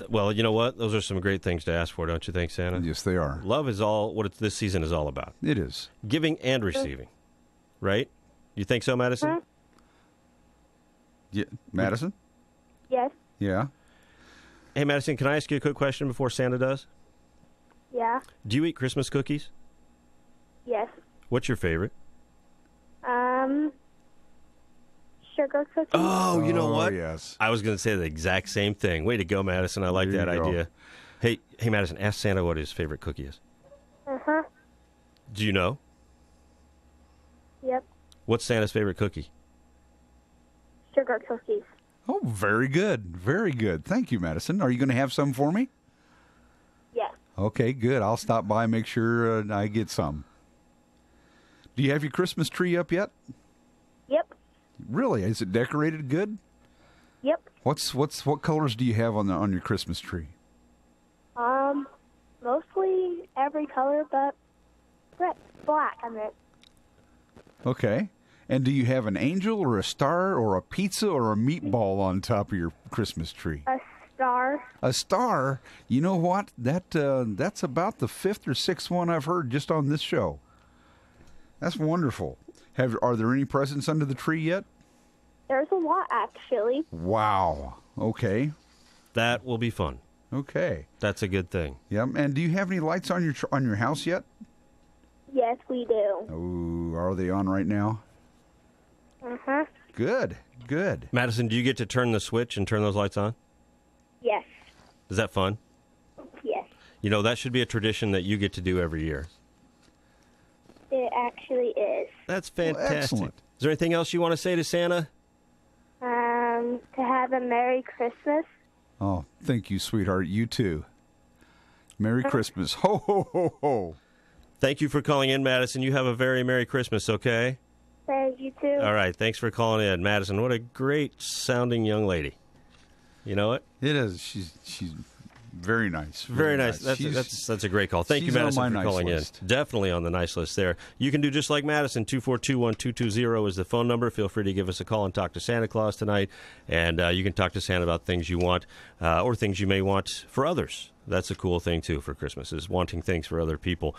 Well, you know what? Those are some great things to ask for, don't you think, Santa? Yes, they are. Love is all what this season is all about. It is. Giving and receiving, right? You think so, Madison? Huh? Yeah. Madison? Yes. Yeah. Hey, Madison, can I ask you a quick question before Santa does? Yeah. Do you eat Christmas cookies? Yes. What's your favorite? Sugar cookies. Oh, you know what? Yes. I was going to say the exact same thing. Way to go, Madison. I like that idea. Hey, Madison, ask Santa what his favorite cookie is. Uh-huh. Do you know? Yep. What's Santa's favorite cookie? Sugar cookies. Oh, very good. Very good. Thank you, Madison. Are you going to have some for me? Yes. Okay, good. I'll stop by and make sure I get some. Do you have your Christmas tree up yet? Really? Is it decorated good? Yep. What colors do you have on your Christmas tree? Mostly every color but black, I meant. Okay. And do you have an angel or a star or a pizza or a meatball on top of your Christmas tree? A star. A star? You know what? That's about the fifth or sixth one I've heard just on this show. That's wonderful. Are there any presents under the tree yet? There's a lot, actually. Wow. Okay. That will be fun. Okay. That's a good thing. Yep. And do you have any lights on your house yet? Yes, we do. Oh, are they on right now? Uh-huh. Good. Madison, do you get to turn the switch and turn those lights on? Yes. Is that fun? Yes. You know, that should be a tradition that you get to do every year. It actually is. That's fantastic. Well, excellent. Is there anything else you want to say to Santa? To have a Merry Christmas. Oh, thank you, sweetheart. You too. Merry Christmas. Ho, ho, ho, ho. Thank you for calling in, Madison. You have a very Merry Christmas, okay? Thank you, too. All right. Thanks for calling in. Madison, what a great-sounding young lady. You know it? It is. She's very nice. Very nice. That's a great call. Thank you, Madison, for calling in. Definitely on the nice list there. You can do just like Madison. 242-1220 is the phone number. Feel free to give us a call and talk to Santa Claus tonight. And you can talk to Santa about things you want or things you may want for others. That's a cool thing, too, for Christmas, is wanting things for other people.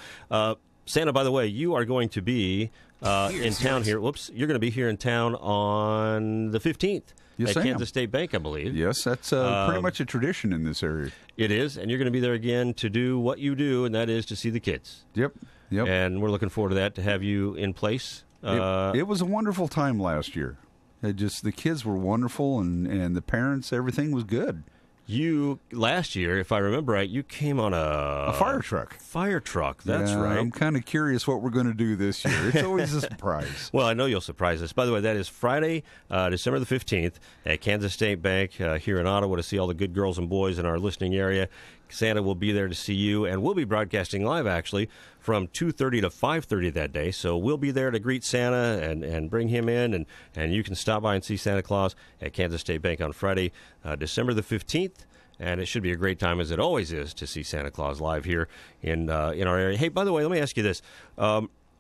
Santa, by the way, you are going to be in town here. Whoops. You're going to be here in town on the 15th. Yes, at Kansas State Bank, I believe. Yes, that's pretty much a tradition in this area. It is, and you're going to be there again to do what you do, and that is to see the kids. Yep. And we're looking forward to that, to have you in place. It was a wonderful time last year. The kids were wonderful, and the parents, everything was good. You, last year, if I remember right, you came on a fire truck. Fire truck, that's right. I'm kind of curious what we're going to do this year. It's always a surprise. Well, I know you'll surprise us. By the way, that is Friday, December the 15th at Kansas State Bank here in Ottawa to see all the good girls and boys in our listening area. Santa will be there to see you, and we'll be broadcasting live, actually, from 2:30 to 5:30 that day. So we'll be there to greet Santa and bring him in, and you can stop by and see Santa Claus at Kansas State Bank on Friday, December the 15th. And it should be a great time, as it always is, to see Santa Claus live here in our area. Hey, by the way, let me ask you this.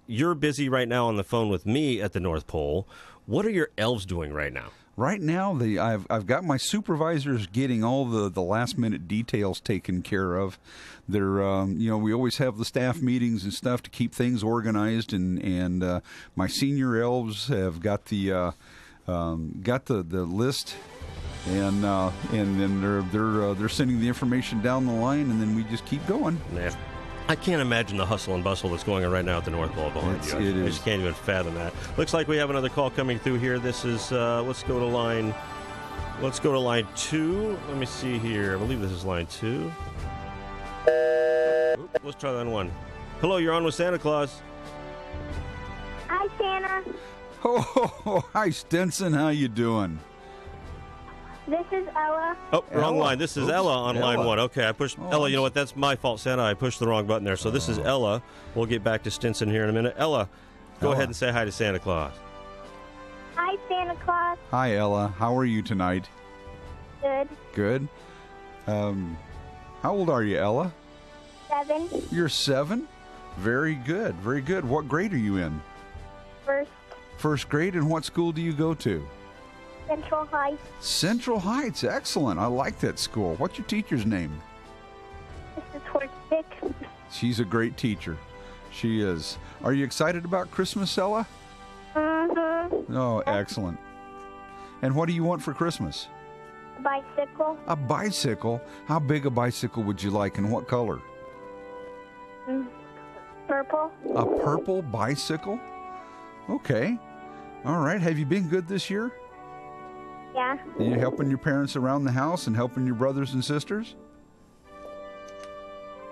You're busy right now on the phone with me at the North Pole. What are your elves doing right now? Right now, I've got my supervisors getting all the last minute details taken care of. They're we always have the staff meetings and stuff to keep things organized, and my senior elves have got the list, and then they're sending the information down the line, and then we just keep going. Yeah. I can't imagine the hustle and bustle that's going on right now at the North Pole behind you. I just can't even fathom that. Looks like we have another call coming through here. This is let's go to line 2. Let me see here. I believe this is line 2. Let's try line 1. Hello, you're on with Santa Claus. Hi, Santa. Oh, hi, Stinson. How you doing? This is Ella. Oh, wrong line. This is Ella on line 1. Okay, I pushed Ella. You know what? That's my fault, Santa. I pushed the wrong button there. So this is Ella. We'll get back to Stinson here in a minute. Ella, go ahead and say hi to Santa Claus. Hi, Santa Claus. Hi, Ella. How are you tonight? Good. Good. How old are you, Ella? 7. You're 7? Very good. Very good. What grade are you in? First. First grade. And what school do you go to? Central Heights. Central Heights. Excellent. I like that school. What's your teacher's name? Mrs. Horstick. She's a great teacher. She is. Are you excited about Christmas, Ella? Mm-hmm. Oh, excellent. And what do you want for Christmas? A bicycle. A bicycle? How big a bicycle would you like, and what color? Purple. A purple bicycle? Okay. All right. Have you been good this year? Yeah. Are you helping your parents around the house and helping your brothers and sisters?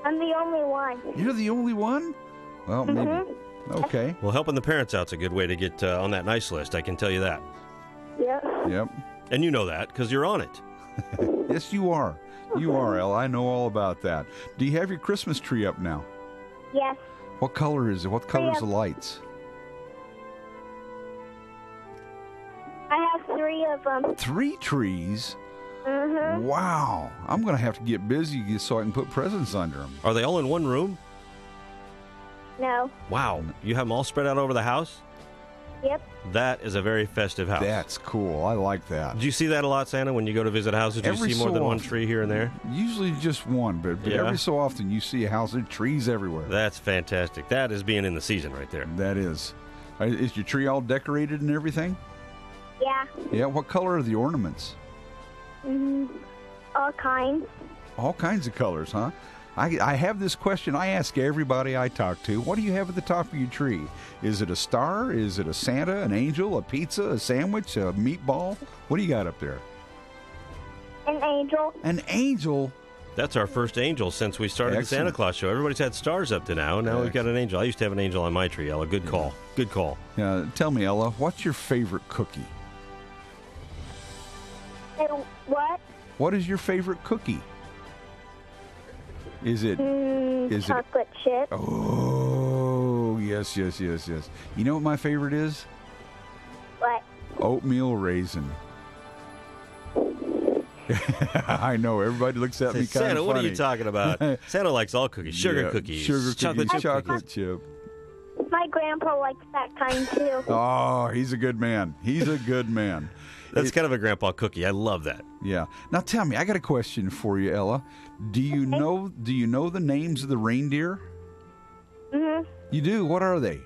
I'm the only one. You're the only one? Well, maybe. Okay. Well, helping the parents out's a good way to get on that nice list. I can tell you that. Yep. And you know that because you're on it. Yes, you are. You are, Ella. I know all about that. Do you have your Christmas tree up now? Yes. What color is it? What color's the lights? I have 3 of them. 3 trees? Mm-hmm. Wow. I'm going to have to get busy so I can put presents under them. Are they all in one room? No. Wow. You have them all spread out over the house? Yep. That is a very festive house. That's cool. I like that. Do you see that a lot, Santa, when you go to visit houses? Do you see more than one tree here and there? Usually just one, but every so often you see a house with trees everywhere. That's fantastic. That is being in the season right there. That is. Is your tree all decorated and everything? Yeah. Yeah. What color are the ornaments? All kinds. All kinds of colors, huh? I have this question I ask everybody I talk to. What do you have at the top of your tree? Is it a star? Is it a Santa, an angel, a pizza, a sandwich, a meatball? What do you got up there? An angel. An angel? That's our first angel since we started the Santa Claus show. Everybody's had stars up to now. Now we've got an angel. I used to have an angel on my tree, Ella. Good call. Good call. Tell me, Ella, what's your favorite cookie? What? What is your favorite cookie? Is it chocolate chip? Oh, yes. You know what my favorite is? What? Oatmeal raisin. I know, everybody looks at me kind of funny. Santa, what are you talking about? Santa likes all cookies. Sugar cookies. Chocolate chip. My grandpa likes that kind, too. Oh, he's a good man. He's a good man. That's kind of a grandpa cookie. I love that. Yeah. Now tell me, I got a question for you, Ella. Do you know the names of the reindeer? Mm-hmm. You do? What are they?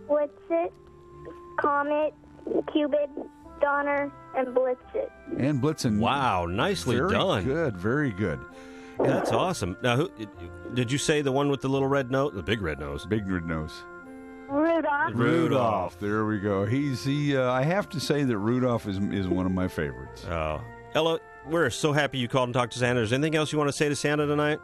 Blitzit, Comet, Cupid, Donner, and Blitzit. And Blitzen. Wow, nicely done. Very good. That's awesome. Now, did you say the one with the little red nose? The big red nose. Big red nose. Rudolph. There we go. I have to say that Rudolph is one of my favorites. Oh. Ella, we're so happy you called and talked to Santa. Is there anything else you want to say to Santa tonight?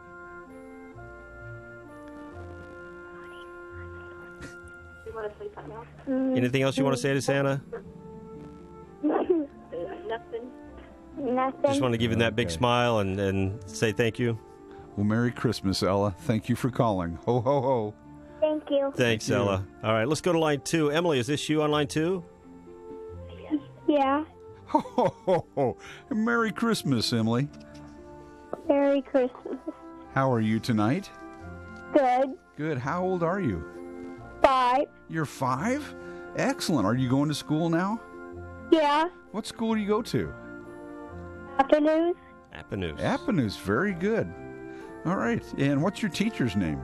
Anything else you want to say to Santa? Nothing. Just want to give him that big smile and say thank you. Well, Merry Christmas, Ella. Thank you for calling. Ho, ho, ho. Thank you. Thanks, Ella. All right, let's go to line 2. Emily, is this you on line 2? Yeah. Ho, ho, ho, ho. Merry Christmas, Emily. Merry Christmas. How are you tonight? Good. Good. How old are you? 5. You're 5? Excellent. Are you going to school now? Yeah. What school do you go to? Appanus. Appanus. Very good. All right. And what's your teacher's name?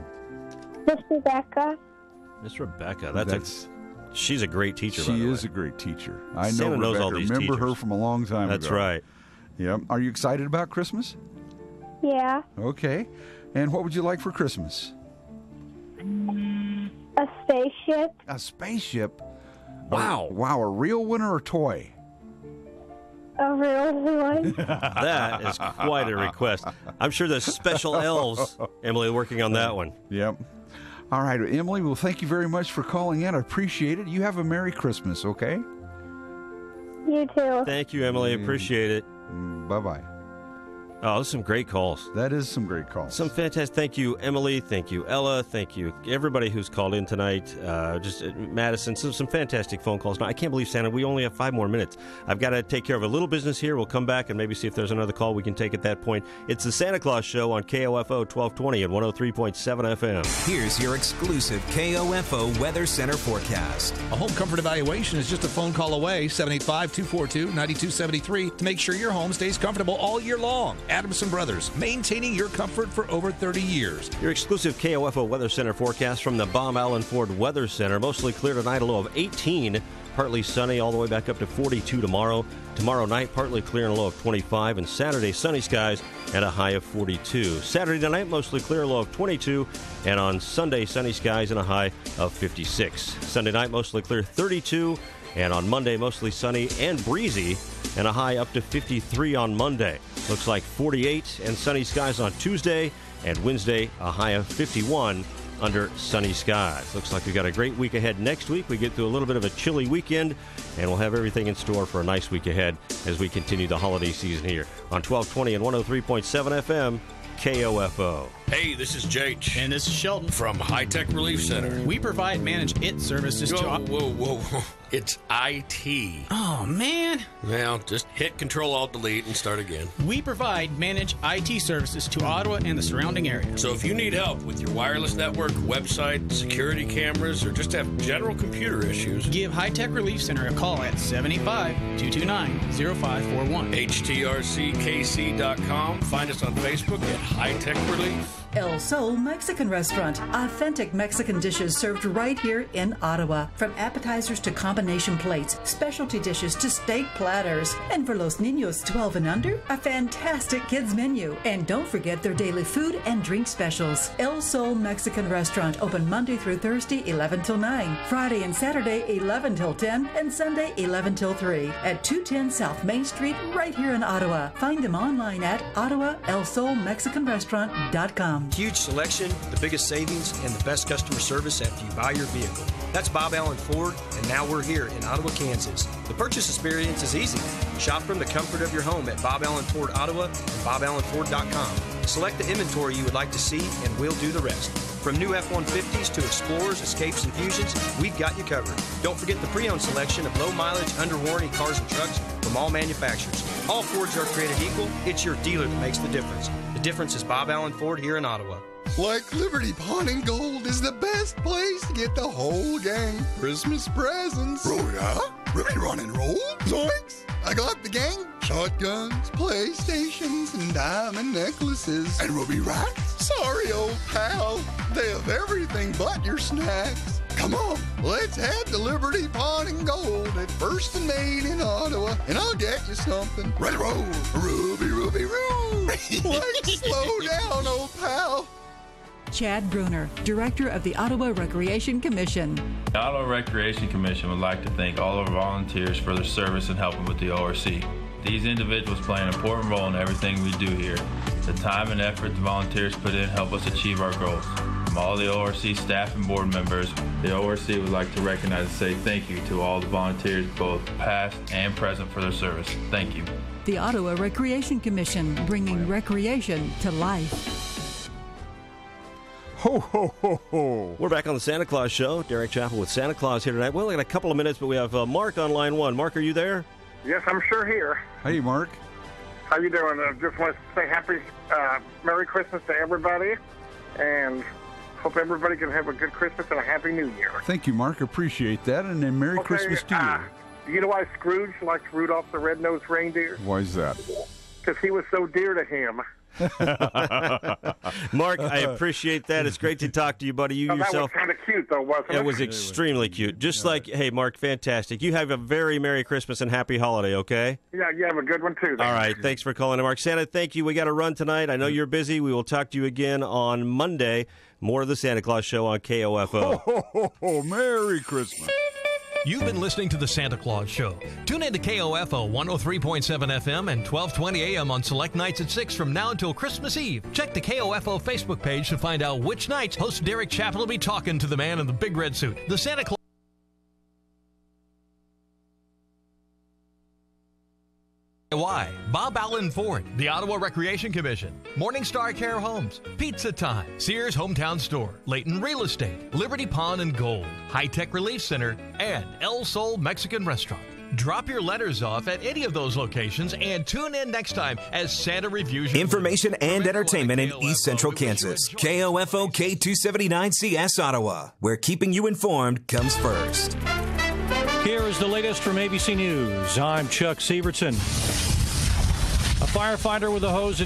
Miss Rebecca. Miss Rebecca. She's a great teacher. She is a great teacher. I know Santa knows Rebecca. all these Remember teachers. her from a long time That's ago. right. Yep. Are you excited about Christmas? Yeah. Okay. And what would you like for Christmas? A spaceship. A spaceship? Wow. Wow. A real one or a toy? A real one. That is quite a request. I'm sure there's special elves, Emily, working on that one. Yep. All right, Emily, well, thank you very much for calling in. I appreciate it. You have a Merry Christmas, okay? You too. Thank you, Emily. Appreciate it. Bye-bye. Oh, those are some great calls. That is some great calls. Some fantastic. Thank you, Emily. Thank you, Ella. Thank you, everybody who's called in tonight. Madison. Some fantastic phone calls. Now, I can't believe, Santa, we only have 5 more minutes. I've got to take care of a little business here. We'll come back and maybe see if there's another call we can take at that point. It's the Santa Claus Show on KOFO 1220 and 103.7 FM. Here's your exclusive KOFO Weather Center forecast. A home comfort evaluation is just a phone call away, 785-242-9273, to make sure your home stays comfortable all year long. Adamson Brothers, maintaining your comfort for over 30 years. Your exclusive KOFO Weather Center forecast from the Baum Allen Ford Weather Center. Mostly clear tonight, a low of 18. Partly sunny, all the way back up to 42 tomorrow. Tomorrow night, partly clear and a low of 25. And Saturday, sunny skies and a high of 42. Saturday night, mostly clear, a low of 22. And on Sunday, sunny skies and a high of 56. Sunday night, mostly clear, 32. And on Monday, mostly sunny and breezy, and a high up to 53 on Monday. Looks like 48 and sunny skies on Tuesday, and Wednesday, a high of 51 under sunny skies. Looks like we've got a great week ahead next week. We get through a little bit of a chilly weekend, and we'll have everything in store for a nice week ahead as we continue the holiday season here on 1220 and 103.7 FM, KOFO. Hey, this is Jake. And this is Sheldon. From High Tech Relief Center. We provide managed IT services to... Whoa. It's IT. Oh, man. Well, just hit Control-Alt-Delete and start again. We provide managed IT services to Ottawa and the surrounding area. So if you need help with your wireless network, website, security cameras, or just have general computer issues, give High Tech Relief Center a call at 785-229-0541. HTRCKC.com. Find us on Facebook at High Tech Relief. El Sol Mexican Restaurant. Authentic Mexican dishes served right here in Ottawa. From appetizers to combination plates, specialty dishes to steak platters. And for los niños 12 and under, a fantastic kids menu. And don't forget their daily food and drink specials. El Sol Mexican Restaurant, open Monday through Thursday, 11 till 9. Friday and Saturday, 11 till 10. And Sunday, 11 till 3. At 210 South Main Street, right here in Ottawa. Find them online at OttawaElSolMexicanRestaurant.com. Huge selection, the biggest savings, and the best customer service after you buy your vehicle. That's Bob Allen Ford, and now we're here in Ottawa, Kansas. The purchase experience is easy. Shop from the comfort of your home at Bob Allen Ford Ottawa and BobAllenFord.com. Select the inventory you would like to see, and we'll do the rest. From new F-150s to Explorers, Escapes, and Fusions, we've got you covered. Don't forget the pre-owned selection of low-mileage, under-warranty cars and trucks from all manufacturers. All Fords are created equal. It's your dealer that makes the difference. The difference is Bob Allen Ford here in Ottawa. Like Liberty Pawn and Gold is the best place to get the whole gang Christmas presents. Oh, yeah? Really run and roll? Zoinks! I got the gang shotguns, PlayStations, and diamond necklaces. And ruby racks? Sorry, old pal. They have everything but your snacks. Come on, let's head to Liberty Pawn and Gold at First and Main in Ottawa, and I'll get you something. Ready, roll. Ruby, ruby, roo. Like, slow down, old pal. Chad Bruner, Director of the Ottawa Recreation Commission. The Ottawa Recreation Commission would like to thank all of our volunteers for their service in helping with the ORC. These individuals play an important role in everything we do here. The time and effort the volunteers put in help us achieve our goals. From all the ORC staff and board members, the ORC would like to recognize and say thank you to all the volunteers, both past and present, for their service. Thank you. The Ottawa Recreation Commission, bringing recreation to life. Ho, ho, ho, ho. We're back on the Santa Claus Show. Derek Chappell with Santa Claus here tonight. We only got a couple of minutes, but we have Mark on line one. Mark, are you there? Yes, I'm sure here. Hey, Mark. How you doing? I just want to say happy Merry Christmas to everybody, and hope everybody can have a good Christmas and a Happy New Year. Thank you, Mark. Appreciate that, and then Merry Christmas to you. You know why Scrooge likes Rudolph the Red-Nosed Reindeer? Why is that? Because he was so dear to him. Mark, I appreciate that. It's great to talk to you, buddy. You yourself. That was kind of cute, though, wasn't it? It was extremely cute. Just like, hey, Mark, fantastic. You have a very Merry Christmas and Happy Holiday, okay? Yeah, you have a good one, too. All right. Thanks for calling in, Mark. Santa, thank you. We got to run tonight. I know you're busy. We will talk to you again on Monday. More of the Santa Claus Show on KOFO. Ho, ho, ho, ho. Merry Christmas. You've been listening to The Santa Claus Show. Tune in to KOFO 103.7 FM and 1220 AM on select nights at 6 from now until Christmas Eve. Check the KOFO Facebook page to find out which nights host Derek Chappell will be talking to the man in the big red suit. The Santa Claus. Why? Bob Allen Ford, the Ottawa Recreation Commission, Morningstar Care Homes, Pizza Time, Sears Hometown Store, Layton Real Estate, Liberty Pawn and Gold, High Tech Relief Center, and El Sol Mexican Restaurant. Drop your letters off at any of those locations and tune in next time as Santa reviews your information and entertainment in East Central Kansas. KOFO K279CS Ottawa, where keeping you informed comes first. Here is the latest from ABC News. I'm Chuck Sievertson. A firefighter with a hose